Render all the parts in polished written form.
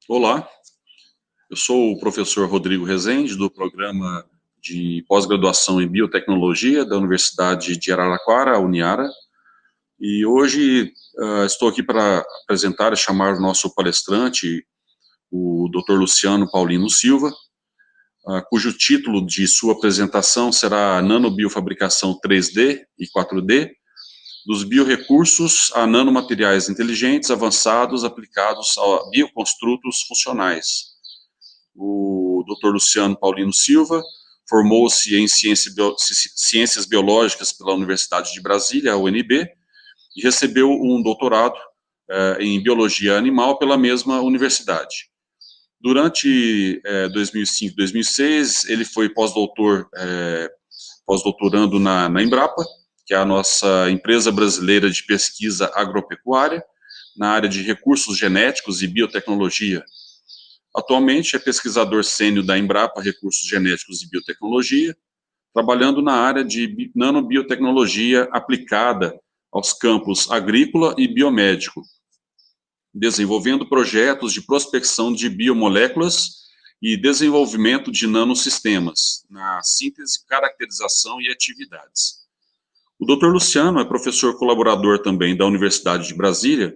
Olá, eu sou o professor Rodrigo Rezende, do programa de pós-graduação em biotecnologia da Universidade de Araraquara, a Uniara, e hoje estou aqui para apresentar e chamar o nosso palestrante, o Dr. Luciano Paulino Silva, cujo título de sua apresentação será Nanobiofabricação 3D e 4D, dos biorecursos a nanomateriais inteligentes avançados aplicados a bioconstrutos funcionais. O Dr. Luciano Paulino Silva formou-se em ciências biológicas pela Universidade de Brasília, a UNB, e recebeu um doutorado em biologia animal pela mesma universidade. Durante 2005 e 2006, ele foi pós-doutorando na Embrapa, que é a nossa empresa brasileira de pesquisa agropecuária, na área de recursos genéticos e biotecnologia. Atualmente é pesquisador sênior da Embrapa Recursos Genéticos e Biotecnologia, trabalhando na área de nanobiotecnologia aplicada aos campos agrícola e biomédico, desenvolvendo projetos de prospecção de biomoléculas e desenvolvimento de nanosistemas, na síntese, caracterização e atividades. O Dr. Luciano é professor colaborador também da Universidade de Brasília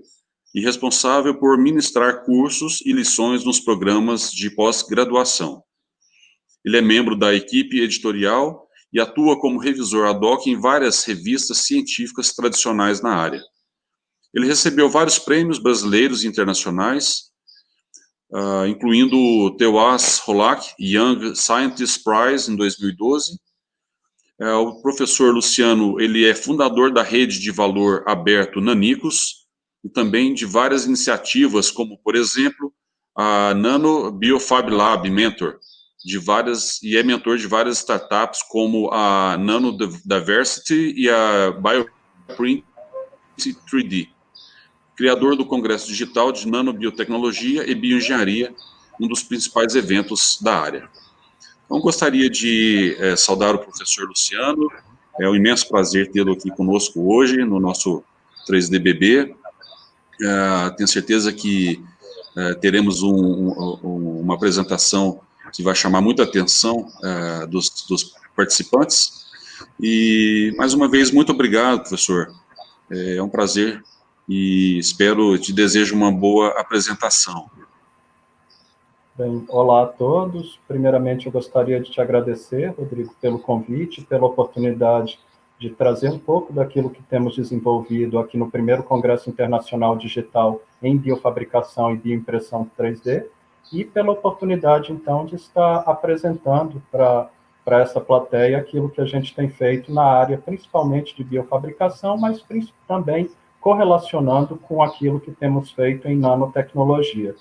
e responsável por ministrar cursos e lições nos programas de pós-graduação. Ele é membro da equipe editorial e atua como revisor ad hoc em várias revistas científicas tradicionais na área. Ele recebeu vários prêmios brasileiros e internacionais, incluindo o Tewaz Rolak Young Scientist Prize em 2012. O professor Luciano, ele é fundador da rede de valor aberto Nanicos e também de várias iniciativas, como, por exemplo, a Nano Biofab Lab Mentor, e é mentor de várias startups, como a Nano Diversity e a Bioprint 3D. Criador do Congresso Digital de Nanobiotecnologia e Bioengenharia, um dos principais eventos da área. Então, gostaria de saudar o professor Luciano, é um imenso prazer tê-lo aqui conosco hoje, no nosso 3DBB. Tenho certeza que teremos uma apresentação que vai chamar muita atenção dos participantes. E, mais uma vez, muito obrigado, professor. É um prazer e te desejo uma boa apresentação. Bem, olá a todos. Primeiramente, eu gostaria de te agradecer, Rodrigo, pelo convite, pela oportunidade de trazer um pouco daquilo que temos desenvolvido aqui no primeiro Congresso Internacional Digital em Biofabricação e Bioimpressão 3D, e pela oportunidade, então, de estar apresentando para essa plateia aquilo que a gente tem feito na área, principalmente de biofabricação, mas também correlacionando com aquilo que temos feito em nanotecnologia.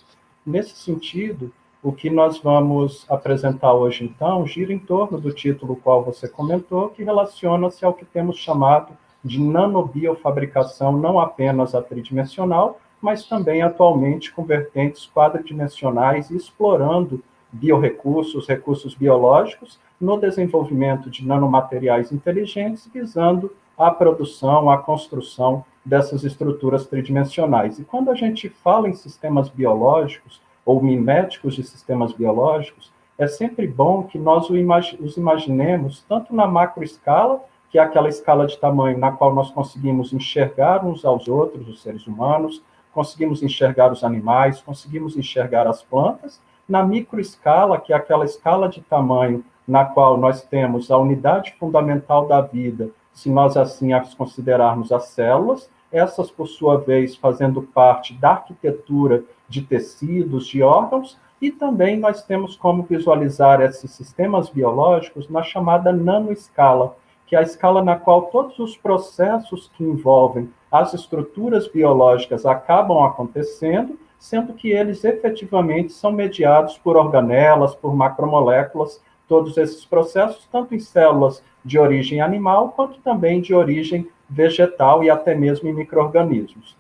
Nesse sentido, o que nós vamos apresentar hoje, então, gira em torno do título qual você comentou, que relaciona-se ao que temos chamado de nanobiofabricação, não apenas a tridimensional, mas também atualmente com vertentes quadridimensionais, explorando biorrecursos, recursos biológicos, no desenvolvimento de nanomateriais inteligentes, visando a produção, a construção dessas estruturas tridimensionais. E quando a gente fala em sistemas biológicos, ou miméticos de sistemas biológicos, é sempre bom que nós os imaginemos tanto na macroescala, que é aquela escala de tamanho na qual nós conseguimos enxergar uns aos outros, os seres humanos, conseguimos enxergar os animais, conseguimos enxergar as plantas, na microescala, que é aquela escala de tamanho na qual nós temos a unidade fundamental da vida, se nós assim as considerarmos as células, essas, por sua vez, fazendo parte da arquitetura de tecidos, de órgãos, e também nós temos como visualizar esses sistemas biológicos na chamada nanoescala, que é a escala na qual todos os processos que envolvem as estruturas biológicas acabam acontecendo, sendo que eles efetivamente são mediados por organelas, por macromoléculas, todos esses processos, tanto em células de origem animal, quanto também de origem vegetal e até mesmo em micro-organismos.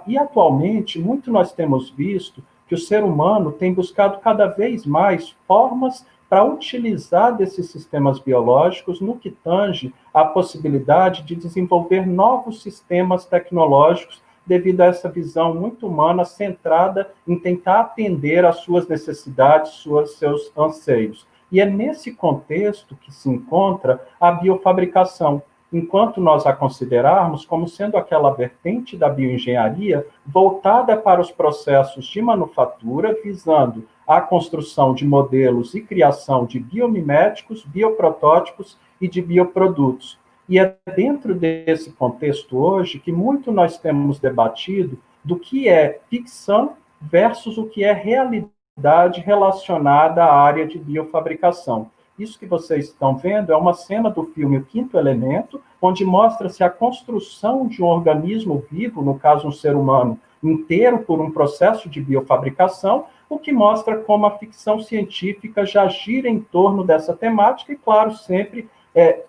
E atualmente, muito nós temos visto que o ser humano tem buscado cada vez mais formas para utilizar desses sistemas biológicos no que tange à possibilidade de desenvolver novos sistemas tecnológicos devido a essa visão muito humana, centrada em tentar atender às suas necessidades, seus anseios. E é nesse contexto que se encontra a biofabricação, enquanto nós a considerarmos como sendo aquela vertente da bioengenharia voltada para os processos de manufatura, visando a construção de modelos e criação de biomiméticos, bioprotótipos e de bioprodutos. E é dentro desse contexto hoje que muito nós temos debatido do que é ficção versus o que é realidade relacionada à área de biofabricação. Isso que vocês estão vendo é uma cena do filme O Quinto Elemento, onde mostra-se a construção de um organismo vivo, no caso um ser humano, inteiro por um processo de biofabricação, o que mostra como a ficção científica já gira em torno dessa temática e, claro, sempre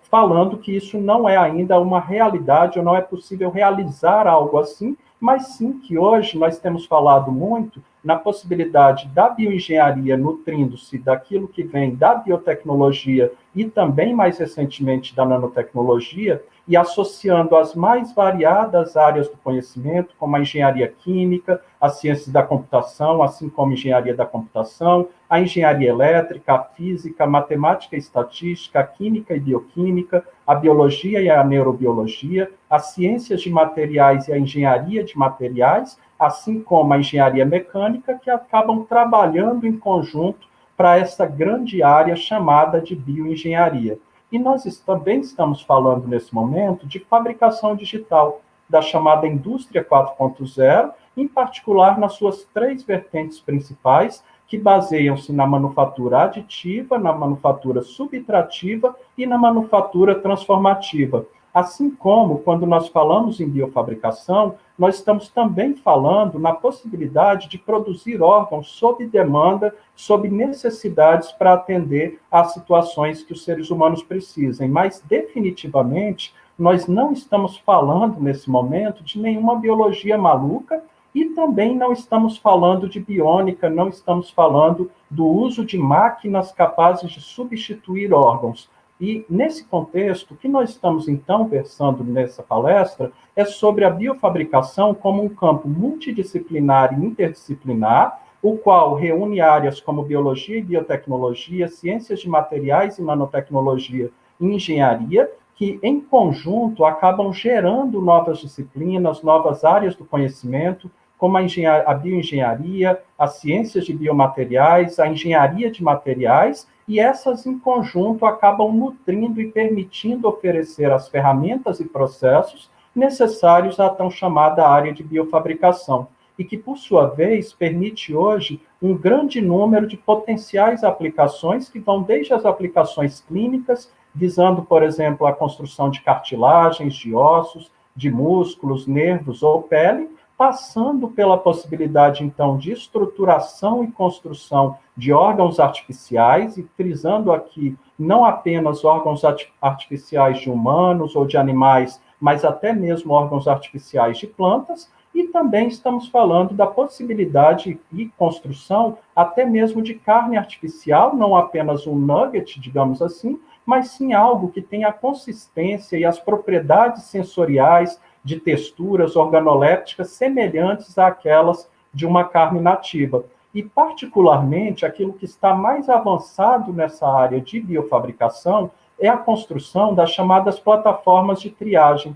falando que isso não é ainda uma realidade ou não é possível realizar algo assim, mas sim que hoje nós temos falado muito na possibilidade da bioengenharia nutrindo-se daquilo que vem da biotecnologia e também, mais recentemente, da nanotecnologia, e associando as mais variadas áreas do conhecimento, como a engenharia química, as ciências da computação, assim como a engenharia da computação, a engenharia elétrica, a física, a matemática e estatística, a química e bioquímica, a biologia e a neurobiologia, as ciências de materiais e a engenharia de materiais, assim como a engenharia mecânica, que acabam trabalhando em conjunto para essa grande área chamada de bioengenharia. E nós também estamos falando, nesse momento, de fabricação digital, da chamada Indústria 4.0, em particular nas suas 3 vertentes principais, que baseiam-se na manufatura aditiva, na manufatura subtrativa e na manufatura transformativa. Assim como, quando nós falamos em biofabricação, nós estamos também falando na possibilidade de produzir órgãos sob demanda, sob necessidades para atender às situações que os seres humanos precisem. Mas, definitivamente, nós não estamos falando, nesse momento, de nenhuma biologia maluca e também não estamos falando de biônica, não estamos falando do uso de máquinas capazes de substituir órgãos. E, nesse contexto, o que nós estamos, então, versando nessa palestra é sobre a biofabricação como um campo multidisciplinar e interdisciplinar, o qual reúne áreas como biologia e biotecnologia, ciências de materiais e nanotecnologia e engenharia, que, em conjunto, acabam gerando novas disciplinas, novas áreas do conhecimento, como a bioengenharia, as ciências de biomateriais, a engenharia de materiais, e essas, em conjunto, acabam nutrindo e permitindo oferecer as ferramentas e processos necessários à tão chamada área de biofabricação, e que, por sua vez, permite hoje um grande número de potenciais aplicações que vão desde as aplicações clínicas, visando, por exemplo, a construção de cartilagens, de ossos, de músculos, nervos ou pele, passando pela possibilidade, então, de estruturação e construção de órgãos artificiais, e frisando aqui não apenas órgãos artificiais de humanos ou de animais, mas até mesmo órgãos artificiais de plantas, e também estamos falando da possibilidade e construção até mesmo de carne artificial, não apenas um nugget, digamos assim, mas sim algo que tenha a consistência e as propriedades sensoriais, de texturas organolépticas semelhantes àquelas de uma carne nativa. E, particularmente, aquilo que está mais avançado nessa área de biofabricação é a construção das chamadas plataformas de triagem,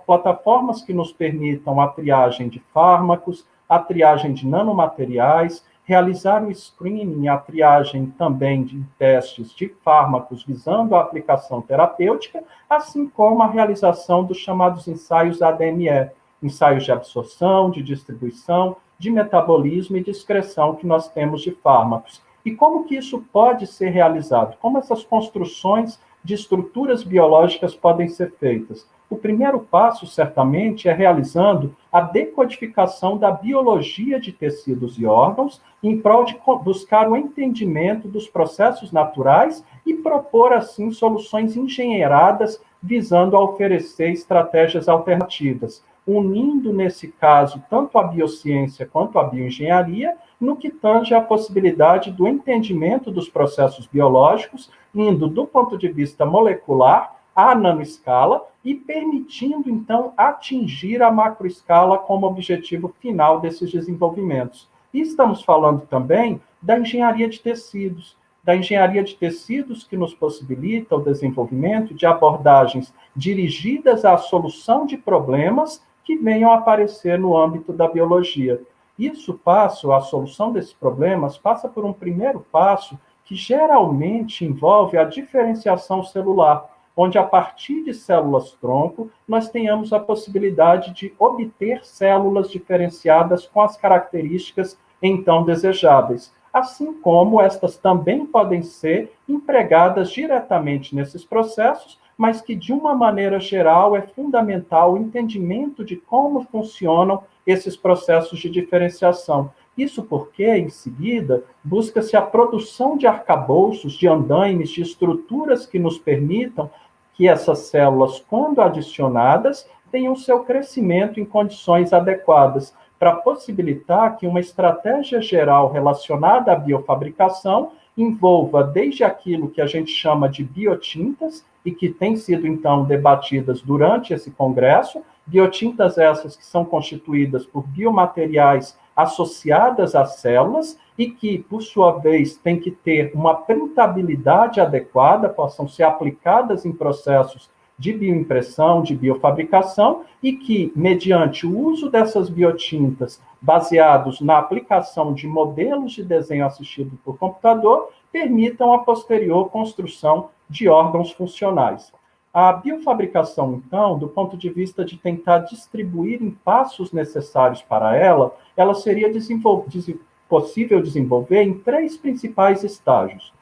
plataformas que nos permitam a triagem de fármacos, a triagem de nanomateriais, realizar o screening, a triagem também de testes de fármacos visando a aplicação terapêutica, assim como a realização dos chamados ensaios ADME, ensaios de absorção, de distribuição, de metabolismo e de excreção que nós temos de fármacos. E como que isso pode ser realizado? Como essas construções de estruturas biológicas podem ser feitas? O primeiro passo, certamente, é realizando a decodificação da biologia de tecidos e órgãos, em prol de buscar o entendimento dos processos naturais e propor, assim, soluções engenheiradas visando a oferecer estratégias alternativas, unindo, nesse caso, tanto a biociência quanto a bioengenharia, no que tange à possibilidade do entendimento dos processos biológicos, indo do ponto de vista molecular à nanoescala e permitindo, então, atingir a macroescala como objetivo final desses desenvolvimentos. E estamos falando também da engenharia de tecidos, que nos possibilita o desenvolvimento de abordagens dirigidas à solução de problemas que venham a aparecer no âmbito da biologia. A solução desses problemas passa por um primeiro passo que geralmente envolve a diferenciação celular, onde a partir de células-tronco nós tenhamos a possibilidade de obter células diferenciadas com as características então desejáveis, assim como estas também podem ser empregadas diretamente nesses processos, mas que de uma maneira geral é fundamental o entendimento de como funcionam esses processos de diferenciação. Isso porque, em seguida, busca-se a produção de arcabouços, de andaimes, de estruturas que nos permitam que essas células, quando adicionadas, tenham seu crescimento em condições adequadas, para possibilitar que uma estratégia geral relacionada à biofabricação envolva desde aquilo que a gente chama de biotintas, e que tem sido, então, debatidas durante esse congresso, biotintas essas que são constituídas por biomateriais associadas às células e que, por sua vez, têm que ter uma printabilidade adequada, possam ser aplicadas em processos de bioimpressão, de biofabricação, e que, mediante o uso dessas biotintas, baseados na aplicação de modelos de desenho assistido por computador, permitam a posterior construção de órgãos funcionais. A biofabricação, então, do ponto de vista de tentar distribuir em passos necessários para ela seria possível desenvolver em 3 principais estágios.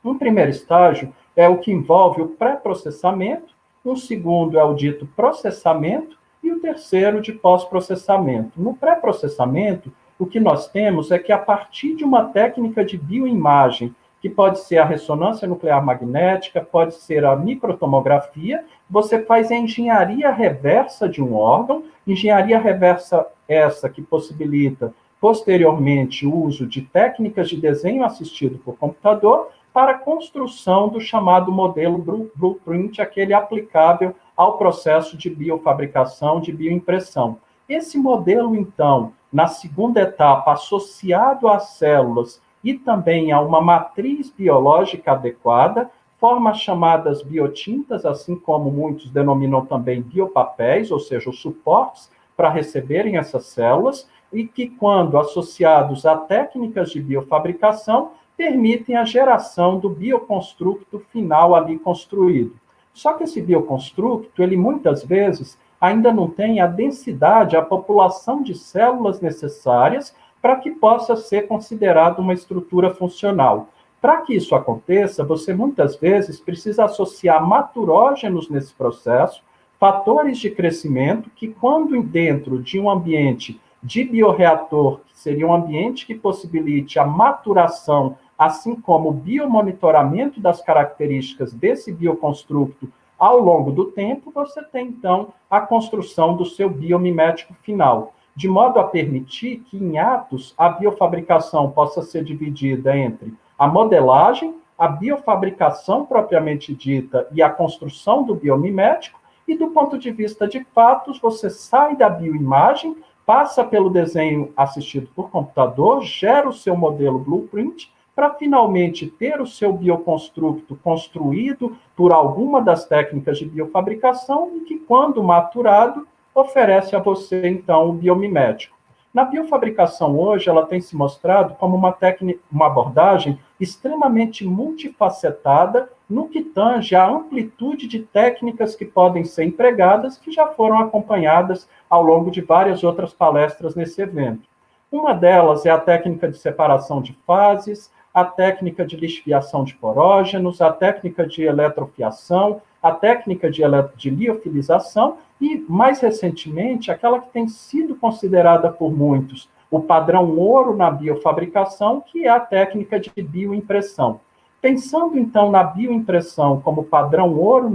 Um primeiro estágio é o que envolve o pré-processamento, um segundo é o dito processamento e o terceiro de pós-processamento. No pré-processamento, o que nós temos é que a partir de uma técnica de bioimagem, que pode ser a ressonância nuclear magnética, pode ser a microtomografia, você faz a engenharia reversa de um órgão, engenharia reversa essa que possibilita, posteriormente, o uso de técnicas de desenho assistido por computador para a construção do chamado modelo blueprint, aquele aplicável ao processo de biofabricação, de bioimpressão. Esse modelo, então, na segunda etapa, associado às células e também a uma matriz biológica adequada, forma as chamadas biotintas, assim como muitos denominam também biopapéis, ou seja, os suportes para receberem essas células, e que, quando associados a técnicas de biofabricação, permitem a geração do bioconstructo final ali construído. Só que esse bioconstructo, ele muitas vezes ainda não tem a densidade, a população de células necessárias para que possa ser considerado uma estrutura funcional. Para que isso aconteça, você muitas vezes precisa associar maturógenos nesse processo, fatores de crescimento que, quando dentro de um ambiente de bioreator, que seria um ambiente que possibilite a maturação, assim como o biomonitoramento das características desse bioconstructo ao longo do tempo, você tem, então, a construção do seu biomimético final, de modo a permitir que, em atos, a biofabricação possa ser dividida entre a modelagem, a biofabricação propriamente dita e a construção do biomimético, e do ponto de vista de fatos, você sai da bioimagem, passa pelo desenho assistido por computador, gera o seu modelo blueprint, para finalmente ter o seu bioconstructo construído por alguma das técnicas de biofabricação e que, quando maturado, oferece a você, então, o biomimético. Na biofabricação hoje, ela tem se mostrado como uma abordagem extremamente multifacetada no que tange à amplitude de técnicas que podem ser empregadas, que já foram acompanhadas ao longo de várias outras palestras nesse evento. Uma delas é a técnica de separação de fases, a técnica de lixiviação de porógenos, a técnica de eletrofiação, a técnica de liofilização e, mais recentemente, aquela que tem sido considerada por muitos o padrão ouro na biofabricação, que é a técnica de bioimpressão. Pensando, então, na bioimpressão como padrão ouro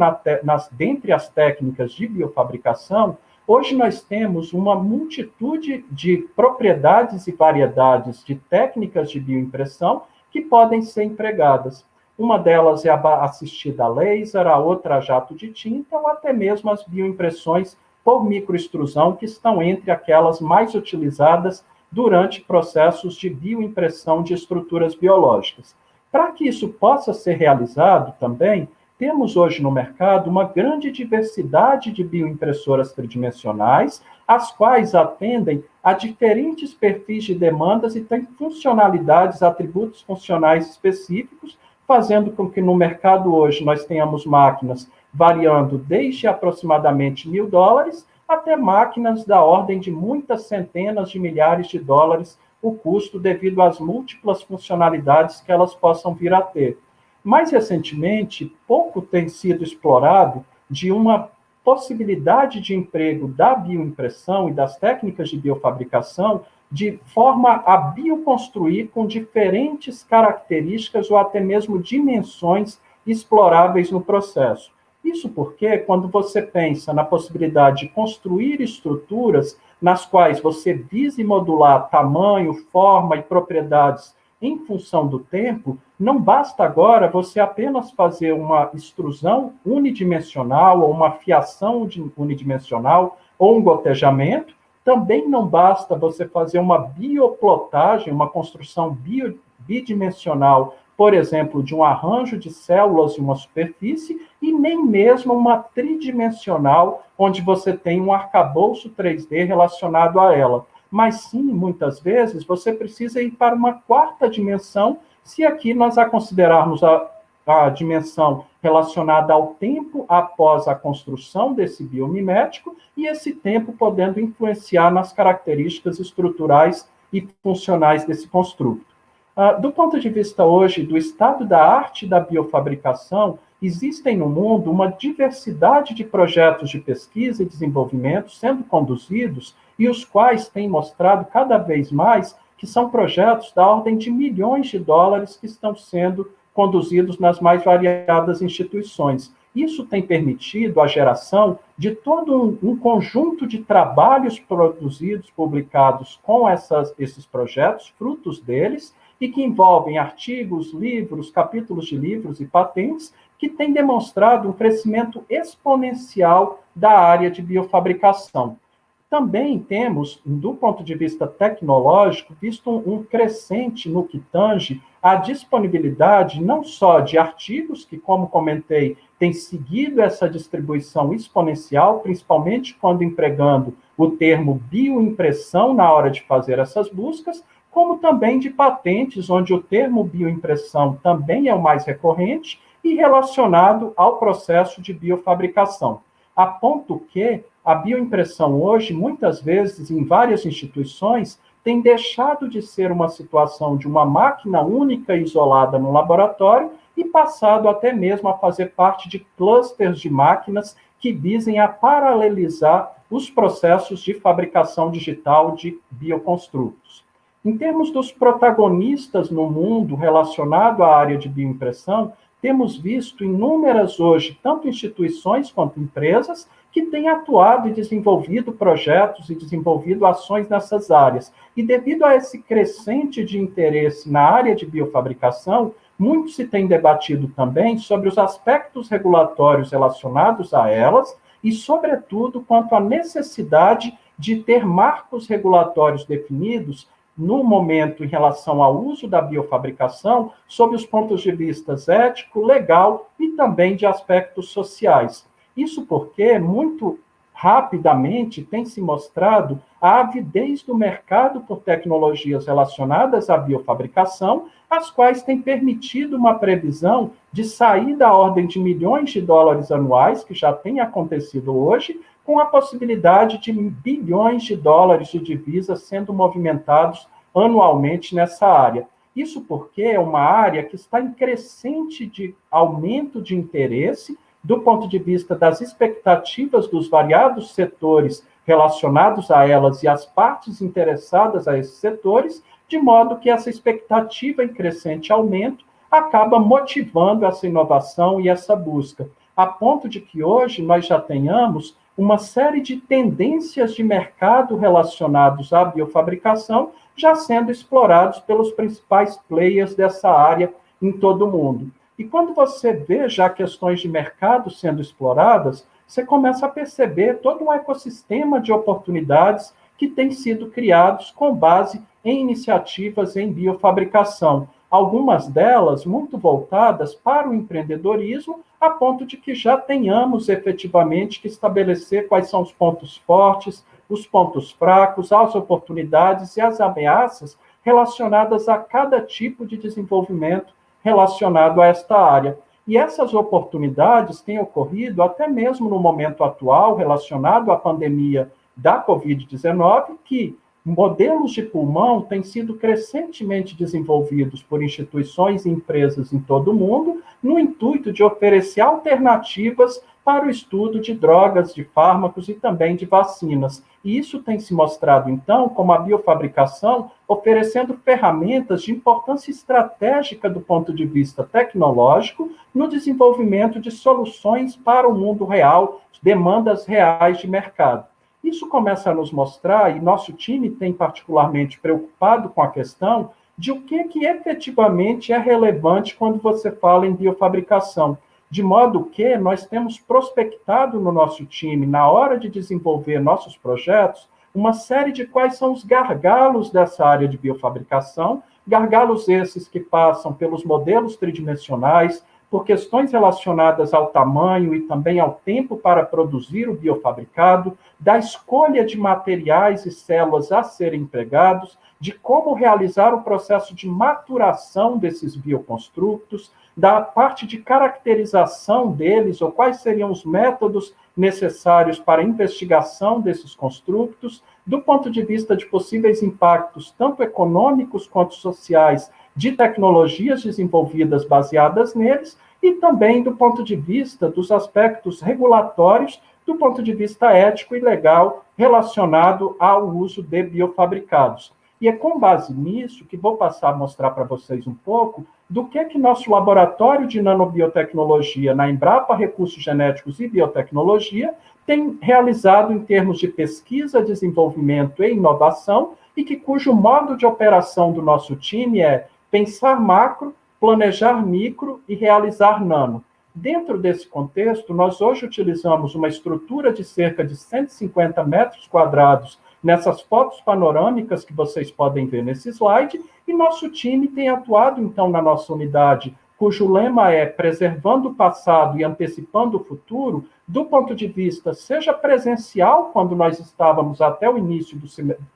dentre as técnicas de biofabricação, hoje nós temos uma multitude de propriedades e variedades de técnicas de bioimpressão que podem ser empregadas. Uma delas é a assistida a laser, a outra a jato de tinta, ou até mesmo as bioimpressões por microextrusão, que estão entre aquelas mais utilizadas durante processos de bioimpressão de estruturas biológicas. Para que isso possa ser realizado também, temos hoje no mercado uma grande diversidade de bioimpressoras tridimensionais, as quais atendem a diferentes perfis de demandas e têm funcionalidades, atributos funcionais específicos, fazendo com que no mercado hoje nós tenhamos máquinas variando desde aproximadamente $1.000 até máquinas da ordem de muitas centenas de milhares de dólares o custo devido às múltiplas funcionalidades que elas possam vir a ter. Mais recentemente, pouco tem sido explorado de uma possibilidade de emprego da bioimpressão e das técnicas de biofabricação de forma a bioconstruir com diferentes características ou até mesmo dimensões exploráveis no processo. Isso porque, quando você pensa na possibilidade de construir estruturas nas quais você visa e modular tamanho, forma e propriedades em função do tempo, não basta agora você apenas fazer uma extrusão unidimensional ou uma fiação unidimensional ou um gotejamento, também não basta você fazer uma bioplotagem, uma construção bidimensional, por exemplo, de um arranjo de células em uma superfície, e nem mesmo uma tridimensional, onde você tem um arcabouço 3D relacionado a ela. Mas sim, muitas vezes, você precisa ir para uma quarta dimensão, se aqui nós a considerarmos a dimensão relacionada ao tempo após a construção desse biomimético, e esse tempo podendo influenciar nas características estruturais e funcionais desse construto. Do ponto de vista hoje do estado da arte da biofabricação, existem no mundo uma diversidade de projetos de pesquisa e desenvolvimento sendo conduzidos e os quais têm mostrado cada vez mais que são projetos da ordem de milhões de dólares que estão sendo conduzidos nas mais variadas instituições. Isso tem permitido a geração de todo um conjunto de trabalhos produzidos, publicados com esses projetos, frutos deles, e que envolvem artigos, livros, capítulos de livros e patentes, que têm demonstrado um crescimento exponencial da área de biofabricação. Também temos, do ponto de vista tecnológico, visto um crescente no que tange à disponibilidade não só de artigos, que, como comentei, têm seguido essa distribuição exponencial, principalmente quando empregando o termo bioimpressão na hora de fazer essas buscas, como também de patentes, onde o termo bioimpressão também é o mais recorrente e relacionado ao processo de biofabricação. A ponto que a bioimpressão hoje, muitas vezes, em várias instituições, tem deixado de ser uma situação de uma máquina única e isolada no laboratório e passado até mesmo a fazer parte de clusters de máquinas que visem a paralelizar os processos de fabricação digital de bioconstrutos. Em termos dos protagonistas no mundo relacionado à área de bioimpressão, temos visto inúmeras hoje, tanto instituições quanto empresas, que têm atuado e desenvolvido projetos e desenvolvido ações nessas áreas. E devido a esse crescente de interesse na área de biofabricação, muito se tem debatido também sobre os aspectos regulatórios relacionados a elas e, sobretudo, quanto à necessidade de ter marcos regulatórios definidos no momento em relação ao uso da biofabricação, sob os pontos de vista ético, legal e também de aspectos sociais. Isso porque, muito rapidamente, tem se mostrado a avidez do mercado por tecnologias relacionadas à biofabricação, as quais têm permitido uma previsão de sair da ordem de milhões de dólares anuais, que já tem acontecido hoje, com a possibilidade de bilhões de dólares de divisas sendo movimentados anualmente nessa área. Isso porque é uma área que está em crescente de aumento de interesse do ponto de vista das expectativas dos variados setores relacionados a elas e as partes interessadas a esses setores, de modo que essa expectativa em crescente aumento acaba motivando essa inovação e essa busca, a ponto de que hoje nós já tenhamos uma série de tendências de mercado relacionados à biofabricação já sendo explorados pelos principais players dessa área em todo o mundo. E E quando você vê já questões de mercado sendo exploradas, você começa a perceber todo um ecossistema de oportunidades que tem sido criados com base em iniciativas em biofabricação. Algumas delas muito voltadas para o empreendedorismo, a ponto de que já tenhamos efetivamente que estabelecer quais são os pontos fortes, os pontos fracos, as oportunidades e as ameaças relacionadas a cada tipo de desenvolvimento relacionado a esta área. E essas oportunidades têm ocorrido até mesmo no momento atual, relacionado à pandemia da Covid-19, que modelos de pulmão têm sido crescentemente desenvolvidos por instituições e empresas em todo o mundo, no intuito de oferecer alternativas para o estudo de drogas, de fármacos e também de vacinas. E isso tem se mostrado, então, como a biofabricação oferecendo ferramentas de importância estratégica do ponto de vista tecnológico no desenvolvimento de soluções para o mundo real, demandas reais de mercado. Isso começa a nos mostrar, e nosso time tem particularmente preocupado com a questão de o que efetivamente é relevante quando você fala em biofabricação. De modo que nós temos prospectado no nosso time, na hora de desenvolver nossos projetos, uma série de quais são os gargalos dessa área de biofabricação, gargalos esses que passam pelos modelos tridimensionais, por questões relacionadas ao tamanho e também ao tempo para produzir o biofabricado, da escolha de materiais e células a serem empregados, de como realizar o processo de maturação desses bioconstrutos, da parte de caracterização deles, ou quais seriam os métodos necessários para a investigação desses construtos, do ponto de vista de possíveis impactos, tanto econômicos quanto sociais, de tecnologias desenvolvidas baseadas neles, e também do ponto de vista dos aspectos regulatórios, do ponto de vista ético e legal relacionado ao uso de biofabricados. E é com base nisso que vou passar a mostrar para vocês um pouco do que nosso laboratório de nanobiotecnologia na Embrapa Recursos Genéticos e Biotecnologia tem realizado em termos de pesquisa, desenvolvimento e inovação, e cujo modo de operação do nosso time é pensar macro, planejar micro e realizar nano. Dentro desse contexto, nós hoje utilizamos uma estrutura de cerca de 150 metros quadrados nessas fotos panorâmicas que vocês podem ver nesse slide, e nosso time tem atuado, então, na nossa unidade, cujo lema é preservando o passado e antecipando o futuro, do ponto de vista, seja presencial, quando nós estávamos até o início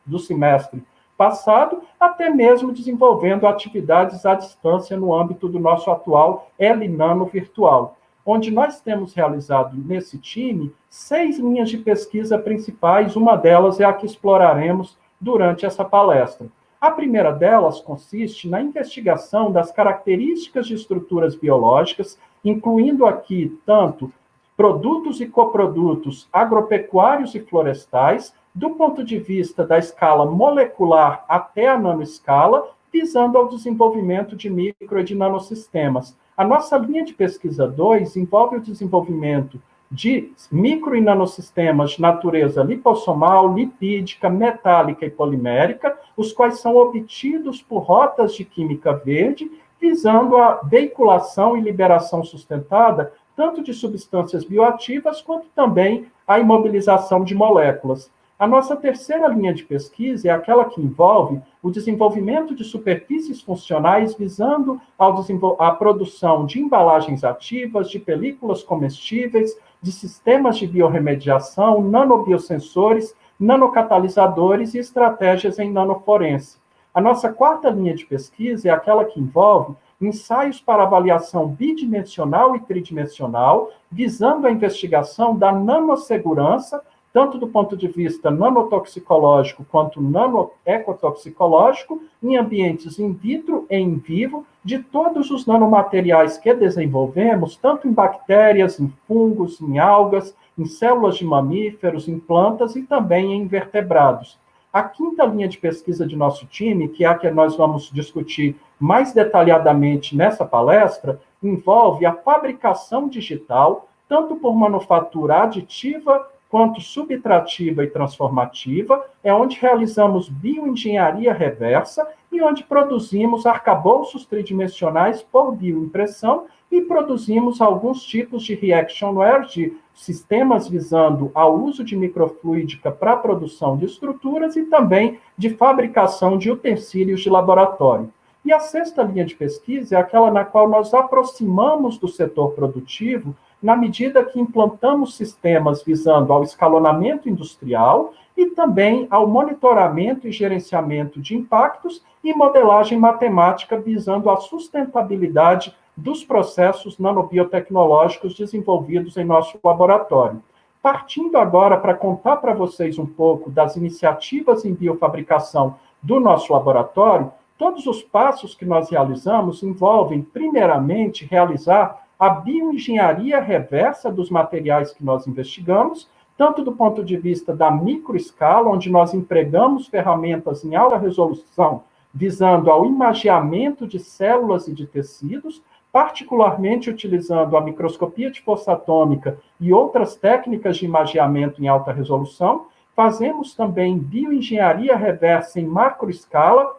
do semestre passado, até mesmo desenvolvendo atividades à distância no âmbito do nosso atual L-Nano virtual, onde nós temos realizado nesse time 6 linhas de pesquisa principais, uma delas é a que exploraremos durante essa palestra. A primeira delas consiste na investigação das características de estruturas biológicas, incluindo aqui tanto produtos e coprodutos agropecuários e florestais, do ponto de vista da escala molecular até a nanoescala, visando ao desenvolvimento de micro e de nanosistemas. A nossa linha de pesquisa 2 envolve o desenvolvimento de micro e nanosistemas de natureza lipossomal, lipídica, metálica e polimérica, os quais são obtidos por rotas de química verde, visando a veiculação e liberação sustentada tanto de substâncias bioativas quanto também a imobilização de moléculas. A nossa terceira linha de pesquisa é aquela que envolve o desenvolvimento de superfícies funcionais visando a produção de embalagens ativas, de películas comestíveis, de sistemas de biorremediação, nanobiosensores, nanocatalisadores e estratégias em nanoforense. A nossa quarta linha de pesquisa é aquela que envolve ensaios para avaliação bidimensional e tridimensional, visando a investigação da nanossegurança, tanto do ponto de vista nanotoxicológico quanto nanoecotoxicológico, em ambientes in vitro e in vivo, de todos os nanomateriais que desenvolvemos, tanto em bactérias, em fungos, em algas, em células de mamíferos, em plantas e também em invertebrados. A quinta linha de pesquisa de nosso time, que é a que nós vamos discutir mais detalhadamente nessa palestra, envolve a fabricação digital, tanto por manufatura aditiva quanto subtrativa e transformativa, é onde realizamos bioengenharia reversa e onde produzimos arcabouços tridimensionais por bioimpressão e produzimos alguns tipos de reactionware, de sistemas visando ao uso de microfluídica para a produção de estruturas e também de fabricação de utensílios de laboratório. E a sexta linha de pesquisa é aquela na qual nós aproximamos do setor produtivo na medida que implantamos sistemas visando ao escalonamento industrial e também ao monitoramento e gerenciamento de impactos e modelagem matemática visando a sustentabilidade dos processos nanobiotecnológicos desenvolvidos em nosso laboratório. Partindo agora para contar para vocês um pouco das iniciativas em biofabricação do nosso laboratório, todos os passos que nós realizamos envolvem, primeiramente, realizar a bioengenharia reversa dos materiais que nós investigamos, tanto do ponto de vista da microescala, onde nós empregamos ferramentas em alta resolução, visando ao imageamento de células e de tecidos, particularmente utilizando a microscopia de força atômica e outras técnicas de imageamento em alta resolução. Fazemos também bioengenharia reversa em macroescala,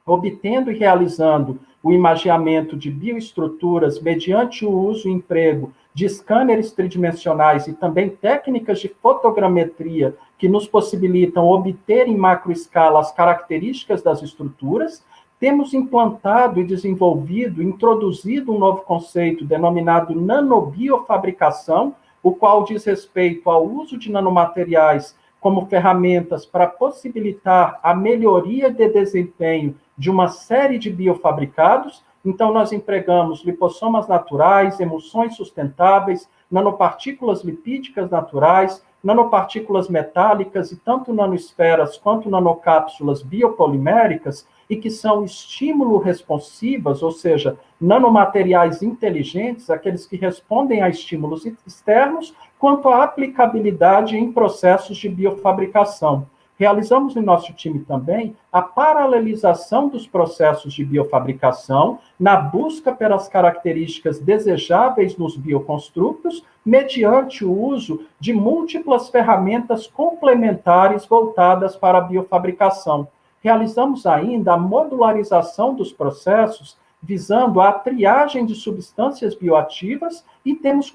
obtendo e realizando o imageamento de bioestruturas mediante o uso e emprego de scanners tridimensionais e também técnicas de fotogrametria que nos possibilitam obter em macroescala as características das estruturas. Temos implantado e desenvolvido, introduzido um novo conceito denominado nanobiofabricação, o qual diz respeito ao uso de nanomateriais como ferramentas para possibilitar a melhoria de desempenho de uma série de biofabricados. Então, nós empregamos lipossomas naturais, emulsões sustentáveis, nanopartículas lipídicas naturais, nanopartículas metálicas e tanto nanosferas quanto nanocápsulas biopoliméricas, e que são estímulo-responsivas, ou seja, nanomateriais inteligentes, aqueles que respondem a estímulos externos, quanto à aplicabilidade em processos de biofabricação. Realizamos em nosso time também a paralelização dos processos de biofabricação na busca pelas características desejáveis nos bioconstrutos, mediante o uso de múltiplas ferramentas complementares voltadas para a biofabricação. Realizamos ainda a modularização dos processos, visando a triagem de substâncias bioativas e temos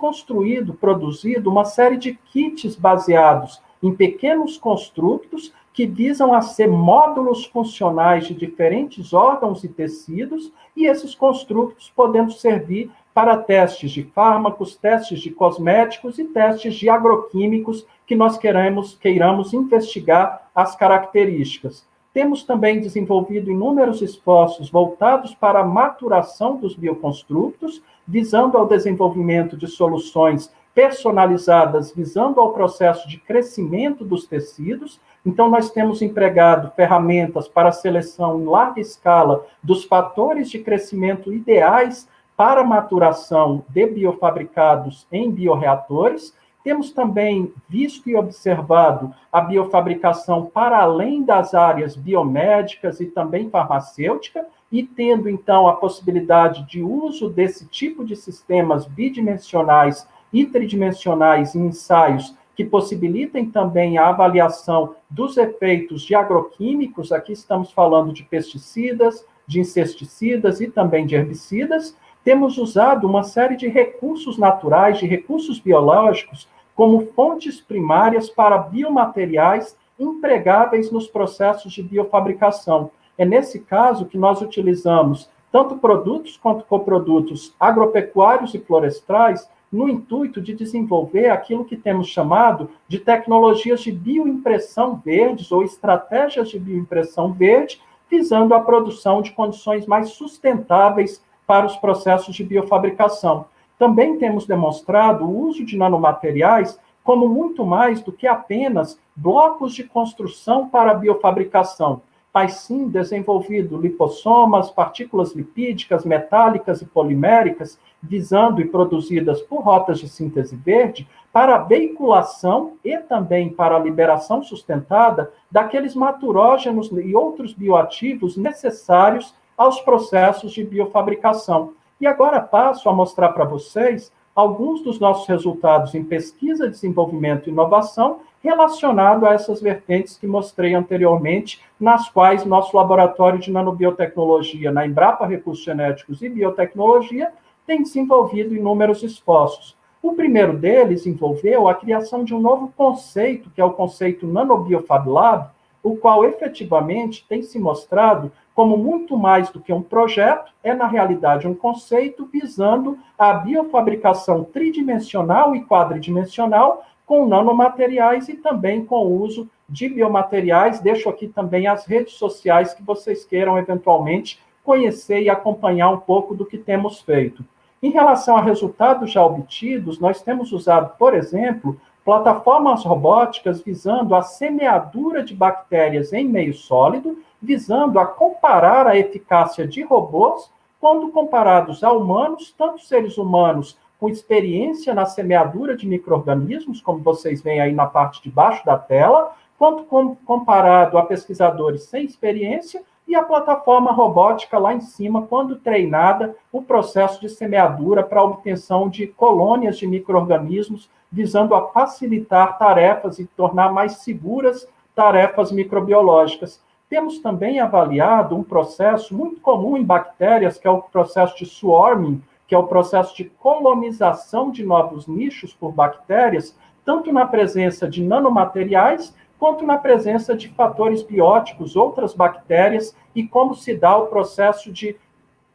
produzido uma série de kits baseados em pequenos construtos que visam a ser módulos funcionais de diferentes órgãos e tecidos, e esses construtos podendo servir para testes de fármacos, testes de cosméticos e testes de agroquímicos que nós queiramos investigar as características. Temos também desenvolvido inúmeros esforços voltados para a maturação dos bioconstrutos, visando ao desenvolvimento de soluções personalizadas, visando ao processo de crescimento dos tecidos. Então, nós temos empregado ferramentas para a seleção em larga escala dos fatores de crescimento ideais para a maturação de biofabricados em bioreatores. Temos também visto e observado a biofabricação para além das áreas biomédicas e também farmacêutica, e tendo, então, a possibilidade de uso desse tipo de sistemas bidimensionais e tridimensionais em ensaios que possibilitem também a avaliação dos efeitos de agroquímicos. Aqui estamos falando de pesticidas, de inseticidas e também de herbicidas. Temos usado uma série de recursos naturais, de recursos biológicos, como fontes primárias para biomateriais empregáveis nos processos de biofabricação. É nesse caso que nós utilizamos tanto produtos quanto coprodutos agropecuários e florestais no intuito de desenvolver aquilo que temos chamado de tecnologias de bioimpressão verdes ou estratégias de bioimpressão verde, visando a produção de condições mais sustentáveis para os processos de biofabricação. Também temos demonstrado o uso de nanomateriais como muito mais do que apenas blocos de construção para a biofabricação, mas sim desenvolvido lipossomas, partículas lipídicas, metálicas e poliméricas, visando e produzidas por rotas de síntese verde, para a veiculação e também para a liberação sustentada daqueles naturógenos e outros bioativos necessários aos processos de biofabricação. E agora passo a mostrar para vocês alguns dos nossos resultados em pesquisa, desenvolvimento e inovação relacionado a essas vertentes que mostrei anteriormente, nas quais nosso laboratório de nanobiotecnologia na Embrapa Recursos Genéticos e Biotecnologia tem desenvolvido inúmeros esforços. O primeiro deles envolveu a criação de um novo conceito, que é o conceito Nanobiofab Lab, o qual efetivamente tem se mostrado como muito mais do que um projeto, é na realidade um conceito visando a biofabricação tridimensional e quadridimensional com nanomateriais e também com o uso de biomateriais. Deixo aqui também as redes sociais que vocês queiram eventualmente conhecer e acompanhar um pouco do que temos feito. Em relação a resultados já obtidos, nós temos usado, por exemplo, plataformas robóticas visando a semeadura de bactérias em meio sólido, visando a comparar a eficácia de robôs quando comparados a humanos, tanto seres humanos com experiência na semeadura de micro-organismos, como vocês veem aí na parte de baixo da tela, quanto comparado a pesquisadores sem experiência, e a plataforma robótica lá em cima, quando treinada, o processo de semeadura para a obtenção de colônias de micro-organismos, visando a facilitar tarefas e tornar mais seguras tarefas microbiológicas. Temos também avaliado um processo muito comum em bactérias, que é o processo de swarming, que é o processo de colonização de novos nichos por bactérias, tanto na presença de nanomateriais, quanto na presença de fatores bióticos, outras bactérias, e como se dá o processo de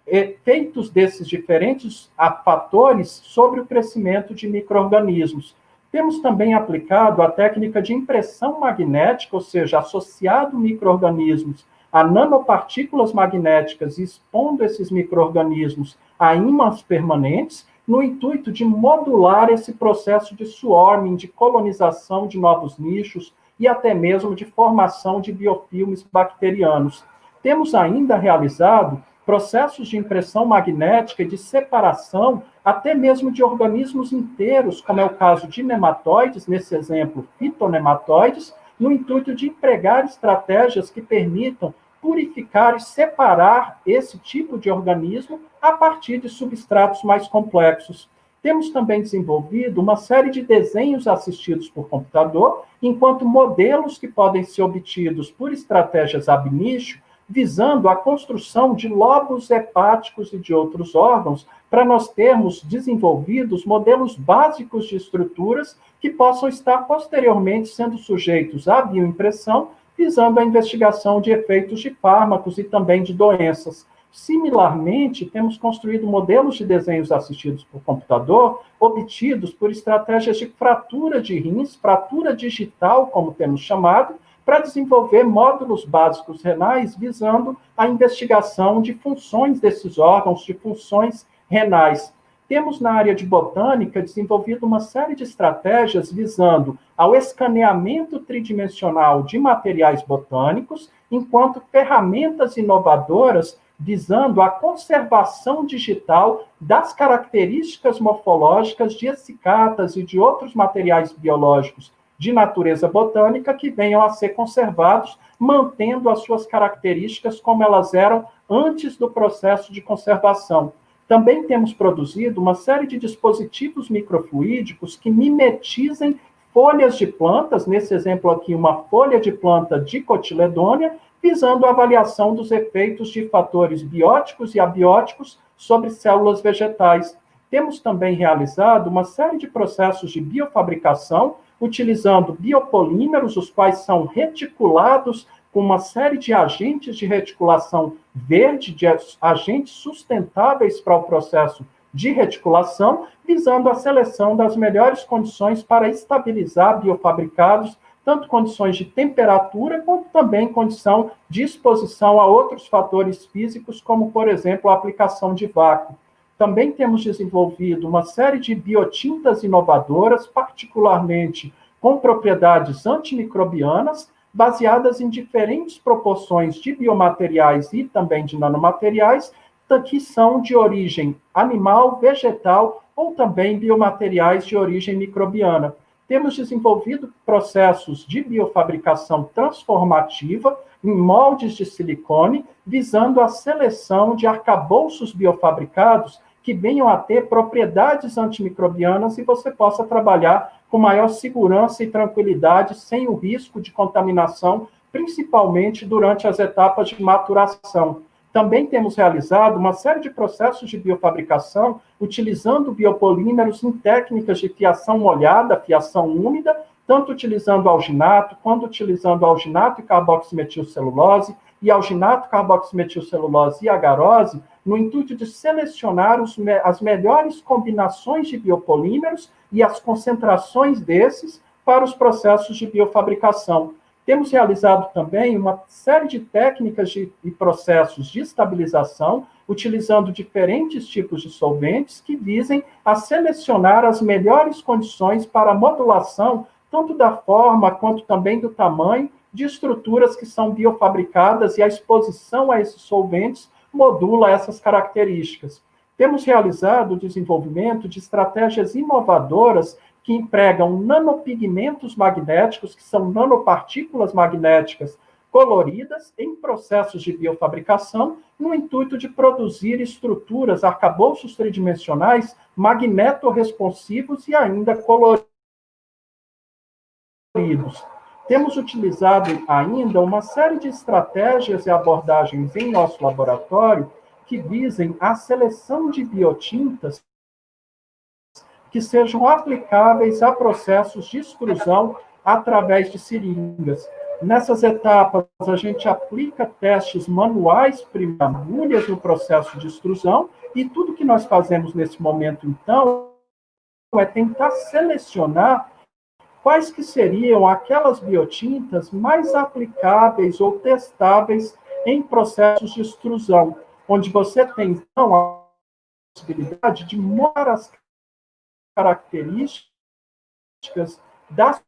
efeitos desses diferentes fatores sobre o crescimento de micro-organismos. Temos também aplicado a técnica de impressão magnética, ou seja, associado micro-organismos a nanopartículas magnéticas, expondo esses micro-organismos a ímãs permanentes, no intuito de modular esse processo de swarming, de colonização de novos nichos e até mesmo de formação de biofilmes bacterianos. Temos ainda realizado processos de impressão magnética e de separação até mesmo de organismos inteiros, como é o caso de nematóides, nesse exemplo, fitonematóides, no intuito de empregar estratégias que permitam purificar e separar esse tipo de organismo a partir de substratos mais complexos. Temos também desenvolvido uma série de desenhos assistidos por computador, enquanto modelos que podem ser obtidos por estratégias ab initio, visando a construção de lobos hepáticos e de outros órgãos, para nós termos desenvolvidos modelos básicos de estruturas que possam estar posteriormente sendo sujeitos à bioimpressão, visando a investigação de efeitos de fármacos e também de doenças. Similarmente, temos construído modelos de desenhos assistidos por computador, obtidos por estratégias de fratura de rins, fratura digital, como temos chamado, para desenvolver módulos básicos renais visando a investigação de funções desses órgãos, de funções renais. Temos na área de botânica desenvolvido uma série de estratégias visando ao escaneamento tridimensional de materiais botânicos, enquanto ferramentas inovadoras visando a conservação digital das características morfológicas de essicatas e de outros materiais biológicos de natureza botânica que venham a ser conservados, mantendo as suas características como elas eram antes do processo de conservação. Também temos produzido uma série de dispositivos microfluídicos que mimetizem folhas de plantas, nesse exemplo aqui, uma folha de planta dicotiledônea, visando a avaliação dos efeitos de fatores bióticos e abióticos sobre células vegetais. Temos também realizado uma série de processos de biofabricação, utilizando biopolímeros, os quais são reticulados com uma série de agentes de reticulação verde, de agentes sustentáveis para o processo de reticulação, visando a seleção das melhores condições para estabilizar biofabricados, tanto condições de temperatura, quanto também condição de exposição a outros fatores físicos, como, por exemplo, a aplicação de vácuo. Também temos desenvolvido uma série de biotintas inovadoras, particularmente com propriedades antimicrobianas, baseadas em diferentes proporções de biomateriais e também de nanomateriais, que são de origem animal, vegetal ou também biomateriais de origem microbiana. Temos desenvolvido processos de biofabricação transformativa em moldes de silicone, visando a seleção de arcabouços biofabricados que venham a ter propriedades antimicrobianas e você possa trabalhar com maior segurança e tranquilidade, sem o risco de contaminação, principalmente durante as etapas de maturação. Também temos realizado uma série de processos de biofabricação utilizando biopolímeros em técnicas de fiação molhada, fiação úmida, tanto utilizando alginato, quanto utilizando alginato e carboximetilcelulose, e alginato, carboximetilcelulose e agarose, no intuito de selecionar as melhores combinações de biopolímeros e as concentrações desses para os processos de biofabricação. Temos realizado também uma série de técnicas e processos de estabilização, utilizando diferentes tipos de solventes que visem a selecionar as melhores condições para a modulação, tanto da forma quanto também do tamanho, de estruturas que são biofabricadas, e a exposição a esses solventes modula essas características. Temos realizado o desenvolvimento de estratégias inovadoras que empregam nanopigmentos magnéticos, que são nanopartículas magnéticas coloridas, em processos de biofabricação, no intuito de produzir estruturas, arcabouços tridimensionais, magnetorresponsivos e ainda coloridos. Temos utilizado ainda uma série de estratégias e abordagens em nosso laboratório que visem a seleção de biotintas que sejam aplicáveis a processos de extrusão através de seringas. Nessas etapas, a gente aplica testes manuais, agulhas no processo de extrusão, e tudo que nós fazemos nesse momento, então, é tentar selecionar quais que seriam aquelas biotintas mais aplicáveis ou testáveis em processos de extrusão, onde você tem, então, a possibilidade de mostrar as características da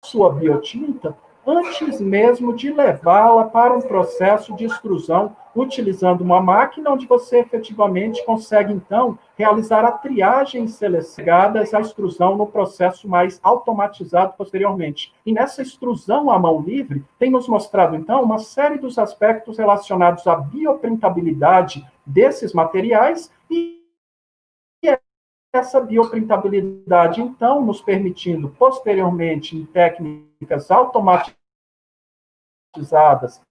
sua biotinta antes mesmo de levá-la para um processo de extrusão, utilizando uma máquina onde você efetivamente consegue, então, realizar a triagem selecionadas à extrusão no processo mais automatizado posteriormente. E nessa extrusão à mão livre, tem nos mostrado, então, uma série dos aspectos relacionados à bioprintabilidade desses materiais e essa bioprintabilidade, então, nos permitindo, posteriormente, em técnicas automatizadas,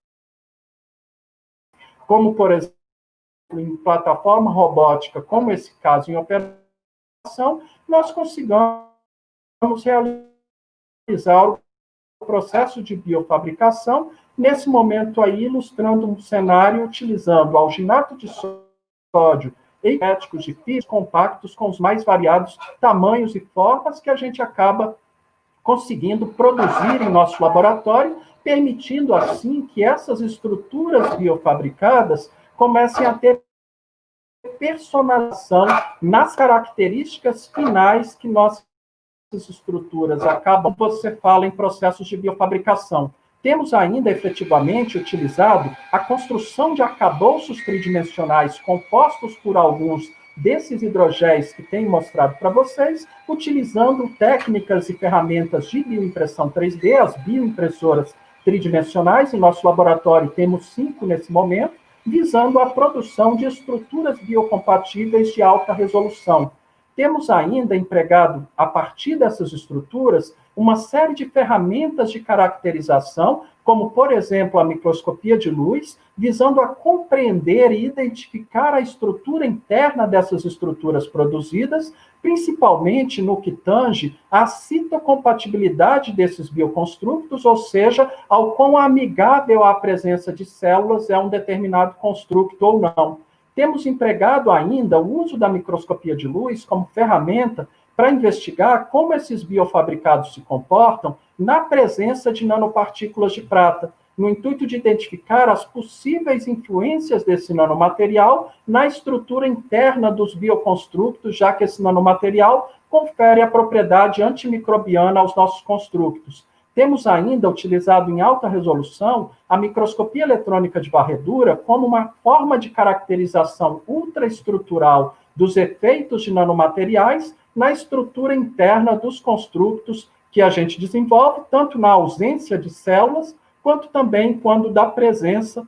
como, por exemplo, em plataforma robótica, como esse caso em operação, nós consigamos realizar o processo de biofabricação, nesse momento aí, ilustrando um cenário utilizando alginato de sódio e éticos de fios compactos com os mais variados tamanhos e formas que a gente acaba conseguindo produzir em nosso laboratório, permitindo assim que essas estruturas biofabricadas comecem a ter personalização nas características finais que nossas estruturas acabam, você fala em processos de biofabricação. Temos ainda, efetivamente, utilizado a construção de arcabouços tridimensionais compostos por alguns desses hidrogéis que tenho mostrado para vocês, utilizando técnicas e ferramentas de bioimpressão 3D, as bioimpressoras tridimensionais. Em nosso laboratório temos 5 nesse momento, visando a produção de estruturas biocompatíveis de alta resolução. Temos ainda empregado, a partir dessas estruturas, uma série de ferramentas de caracterização, como, por exemplo, a microscopia de luz, visando a compreender e identificar a estrutura interna dessas estruturas produzidas, principalmente no que tange à citocompatibilidade desses bioconstructos, ou seja, ao quão amigável à presença de células é um determinado construto ou não. Temos empregado ainda o uso da microscopia de luz como ferramenta para investigar como esses biofabricados se comportam na presença de nanopartículas de prata, no intuito de identificar as possíveis influências desse nanomaterial na estrutura interna dos bioconstructos, já que esse nanomaterial confere a propriedade antimicrobiana aos nossos construtos. Temos ainda utilizado em alta resolução a microscopia eletrônica de varredura como uma forma de caracterização ultraestrutural dos efeitos de nanomateriais na estrutura interna dos construtos que a gente desenvolve, tanto na ausência de células, quanto também quando da presença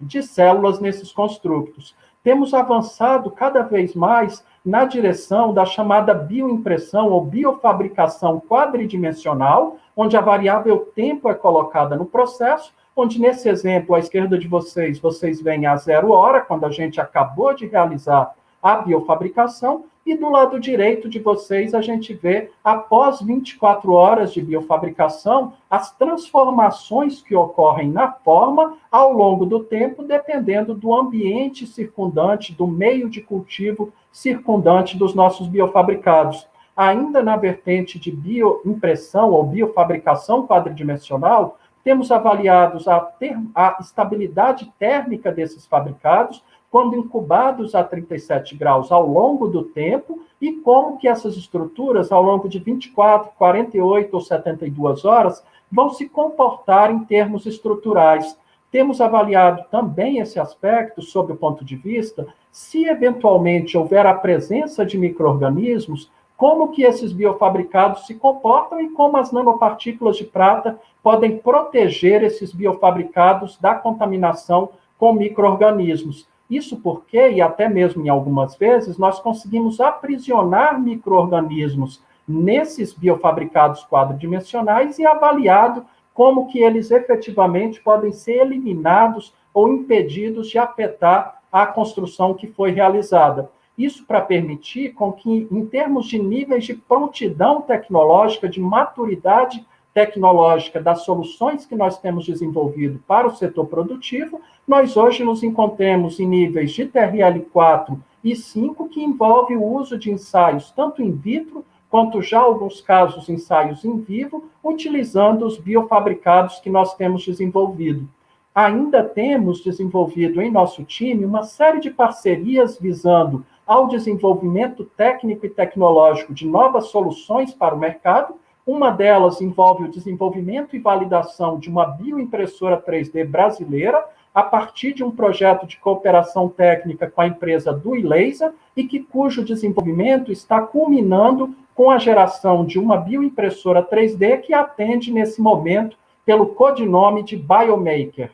de células nesses construtos. temos avançado cada vez mais na direção da chamada bioimpressão ou biofabricação quadridimensional, onde a variável tempo é colocada no processo, onde nesse exemplo, à esquerda de vocês, vocês veem a 0 hora, quando a gente acabou de realizar a biofabricação, e do lado direito de vocês, a gente vê, após 24 horas de biofabricação, as transformações que ocorrem na forma ao longo do tempo, dependendo do ambiente circundante, do meio de cultivo circundante dos nossos biofabricados. Ainda na vertente de bioimpressão ou biofabricação quadridimensional, temos avaliados a estabilidade térmica desses fabricados, quando incubados a 37 graus ao longo do tempo, e como que essas estruturas, ao longo de 24, 48 ou 72 horas, vão se comportar em termos estruturais. Temos avaliado também esse aspecto, sob o ponto de vista, se eventualmente houver a presença de micro-organismos, como que esses biofabricados se comportam e como as nanopartículas de prata podem proteger esses biofabricados da contaminação com micro-organismos. Isso porque, e até mesmo em algumas vezes, nós conseguimos aprisionar micro-organismos nesses biofabricados quadridimensionais e avaliado como que eles efetivamente podem ser eliminados ou impedidos de afetar a construção que foi realizada. Isso para permitir com que, em termos de níveis de prontidão tecnológica, de maturidade tecnológica das soluções que nós temos desenvolvido para o setor produtivo, nós hoje nos encontramos em níveis de TRL4 e 5, que envolve o uso de ensaios tanto in vitro, quanto já alguns casos ensaios in vivo, utilizando os biofabricados que nós temos desenvolvido. Ainda temos desenvolvido em nosso time uma série de parcerias visando ao desenvolvimento técnico e tecnológico de novas soluções para o mercado. Uma delas envolve o desenvolvimento e validação de uma bioimpressora 3D brasileira, a partir de um projeto de cooperação técnica com a empresa Duilaser, e cujo desenvolvimento está culminando com a geração de uma bioimpressora 3D que atende, nesse momento, pelo codinome de Biomaker.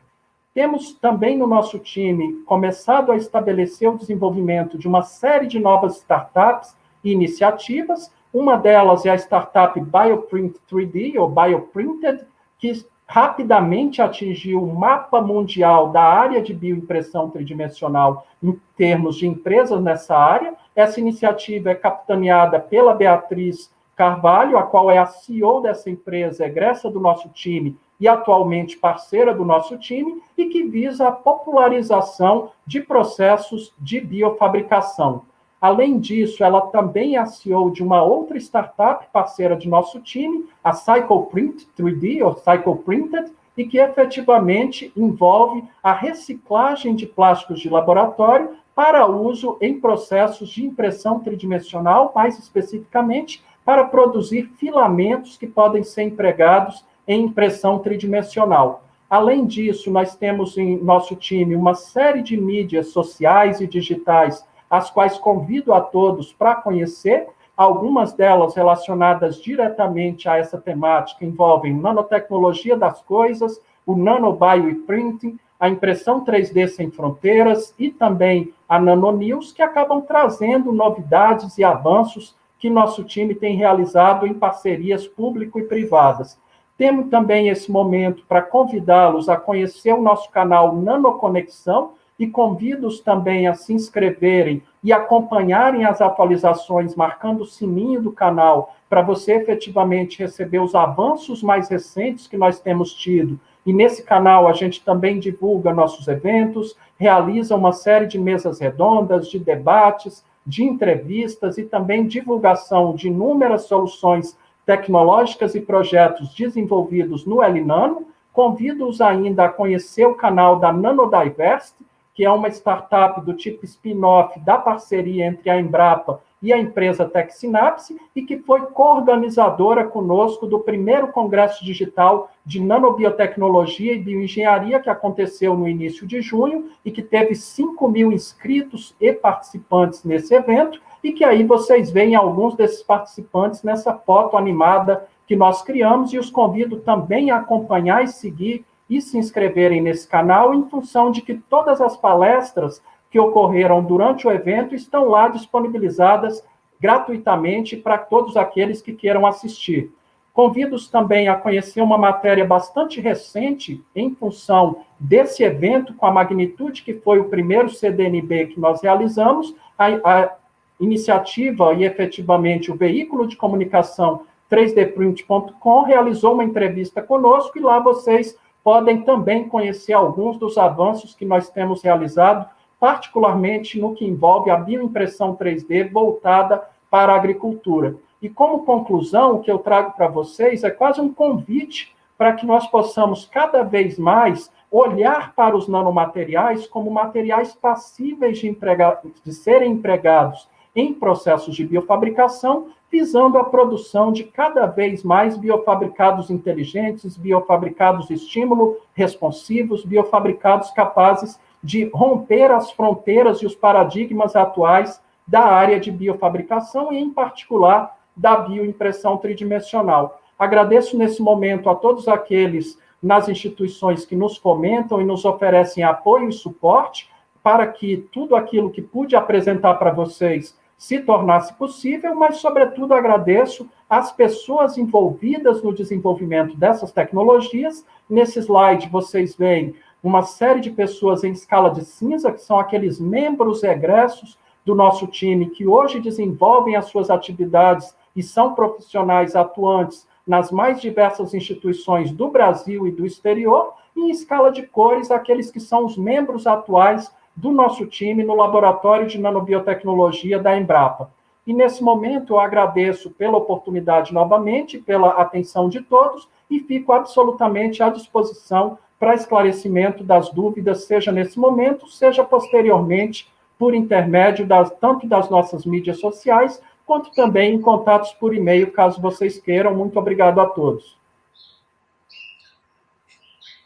Temos também no nosso time começado a estabelecer o desenvolvimento de uma série de novas startups e iniciativas. Uma delas é a startup Bioprint 3D, ou Bioprinted, que rapidamente atingiu o mapa mundial da área de bioimpressão tridimensional em termos de empresas nessa área. Essa iniciativa é capitaneada pela Beatriz Carvalho, a qual é a CEO dessa empresa, egressa do nosso time e atualmente parceira do nosso time, e que visa a popularização de processos de biofabricação. Além disso, ela também é a CEO de uma outra startup parceira de nosso time, a CyclePrint 3D, ou CyclePrinted, e que efetivamente envolve a reciclagem de plásticos de laboratório para uso em processos de impressão tridimensional, mais especificamente para produzir filamentos que podem ser empregados em impressão tridimensional. Além disso, nós temos em nosso time uma série de mídias sociais e digitais, as quais convido a todos para conhecer. Algumas delas relacionadas diretamente a essa temática envolvem nanotecnologia das coisas, o nanobioeprinting, a impressão 3D sem fronteiras e também a Nanonews, que acabam trazendo novidades e avanços que nosso time tem realizado em parcerias público e privadas. Temos também esse momento para convidá-los a conhecer o nosso canal Nanoconexão, e convido-os também a se inscreverem e acompanharem as atualizações, marcando o sininho do canal, para você efetivamente receber os avanços mais recentes que nós temos tido. E nesse canal a gente também divulga nossos eventos, realiza uma série de mesas redondas, de debates, de entrevistas e também divulgação de inúmeras soluções tecnológicas e projetos desenvolvidos no Elinano. Convido-os ainda a conhecer o canal da Nanodiversity, que é uma startup do tipo spin-off da parceria entre a Embrapa e a empresa TechSynapse, e que foi coorganizadora conosco do primeiro Congresso Digital de Nanobiotecnologia e Bioengenharia, que aconteceu no início de junho, e que teve 5.000 inscritos e participantes nesse evento, e que aí vocês veem alguns desses participantes nessa foto animada que nós criamos, e os convido também a acompanhar e seguir e se inscreverem nesse canal, em função de que todas as palestras que que ocorreram durante o evento estão lá disponibilizadas gratuitamente para todos aqueles que queiram assistir. Convido-os também a conhecer uma matéria bastante recente em função desse evento, com a magnitude que foi o primeiro CDNB que nós realizamos, a iniciativa e efetivamente o veículo de comunicação 3dprint.com realizou uma entrevista conosco e lá vocês podem também conhecer alguns dos avanços que nós temos realizado, particularmente no que envolve a bioimpressão 3D voltada para a agricultura. E como conclusão, o que eu trago para vocês é quase um convite para que nós possamos cada vez mais olhar para os nanomateriais como materiais passíveis de serem empregados em processos de biofabricação, visando a produção de cada vez mais biofabricados inteligentes, biofabricados estímulo responsivos, biofabricados capazes de romper as fronteiras e os paradigmas atuais da área de biofabricação e, em particular, da bioimpressão tridimensional. Agradeço nesse momento a todos aqueles nas instituições que nos fomentam e nos oferecem apoio e suporte para que tudo aquilo que pude apresentar para vocês se tornasse possível, mas, sobretudo, agradeço às pessoas envolvidas no desenvolvimento dessas tecnologias. Nesse slide, vocês veem uma série de pessoas em escala de cinza, que são aqueles membros egressos do nosso time que hoje desenvolvem as suas atividades e são profissionais atuantes nas mais diversas instituições do Brasil e do exterior, e em escala de cores, aqueles que são os membros atuais do nosso time no Laboratório de Nanobiotecnologia da Embrapa. E, nesse momento, eu agradeço pela oportunidade novamente, pela atenção de todos, e fico absolutamente à disposição para esclarecimento das dúvidas, seja nesse momento, seja posteriormente, por intermédio tanto das nossas mídias sociais, quanto também em contatos por e-mail, caso vocês queiram. Muito obrigado a todos.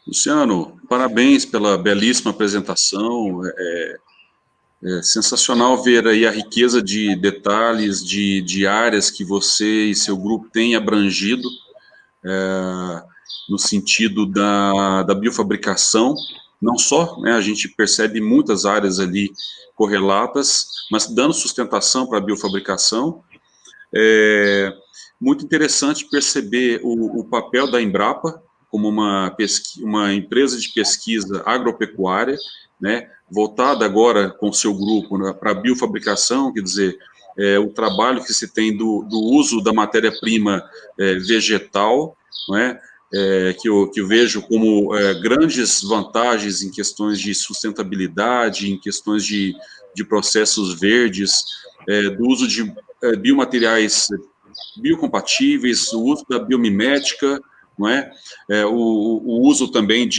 Luciano, parabéns pela belíssima apresentação. É sensacional ver aí a riqueza de detalhes, de áreas que você e seu grupo têm abrangido, no sentido da biofabricação. Não só, né, a gente percebe muitas áreas ali correlatas, mas dando sustentação para a biofabricação. Muito interessante perceber o papel da Embrapa como uma empresa de pesquisa agropecuária, né, voltada agora com o seu grupo, né, para a biofabricação, quer dizer, o trabalho que se tem do uso da matéria-prima vegetal, não é? Que eu vejo como grandes vantagens em questões de sustentabilidade, em questões de processos verdes, do uso de biomateriais biocompatíveis, o uso da biomimética, não é? O uso também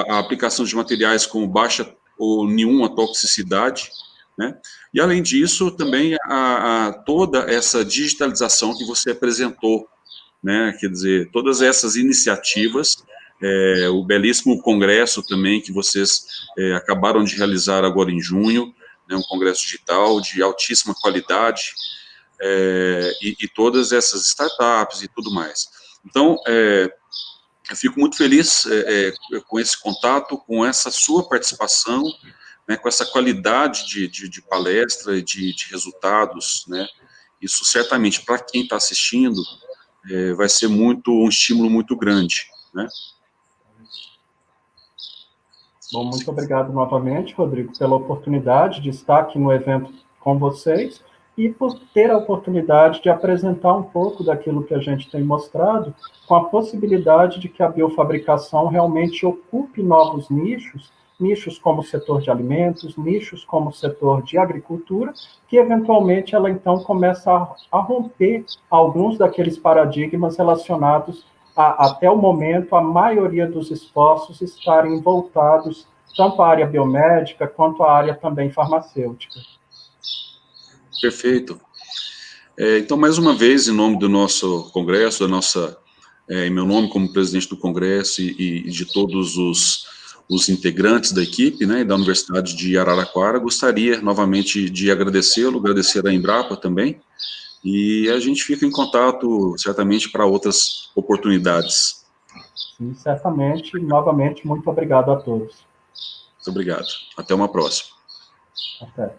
a aplicação de materiais com baixa ou nenhuma toxicidade, né? E, além disso, também toda essa digitalização que você apresentou, né? Quer dizer, todas essas iniciativas, o belíssimo congresso também que vocês acabaram de realizar agora em junho, né? Um congresso digital de altíssima qualidade, e todas essas startups e tudo mais. Então, eu fico muito feliz com esse contato, com essa sua participação, né, com essa qualidade de palestra e de resultados, né? Isso certamente, para quem está assistindo, vai ser um estímulo muito grande, né? Bom, muito obrigado novamente, Rodrigo, pela oportunidade de estar aqui no evento com vocês e por ter a oportunidade de apresentar um pouco daquilo que a gente tem mostrado, com a possibilidade de que a biofabricação realmente ocupe novos nichos, nichos como o setor de alimentos, nichos como o setor de agricultura, que eventualmente ela então começa a romper alguns daqueles paradigmas relacionados até o momento, a maioria dos esforços estarem voltados tanto à área biomédica quanto à área também farmacêutica. Perfeito. Então, mais uma vez, em nome do nosso congresso, em meu nome como presidente do congresso e de todos os integrantes da equipe, né, da Universidade de Araraquara, gostaria novamente de agradecê-lo, agradecer à Embrapa também, e a gente fica em contato, certamente, para outras oportunidades. Sim, certamente. Novamente, muito obrigado a todos. Muito obrigado. Até uma próxima. Até.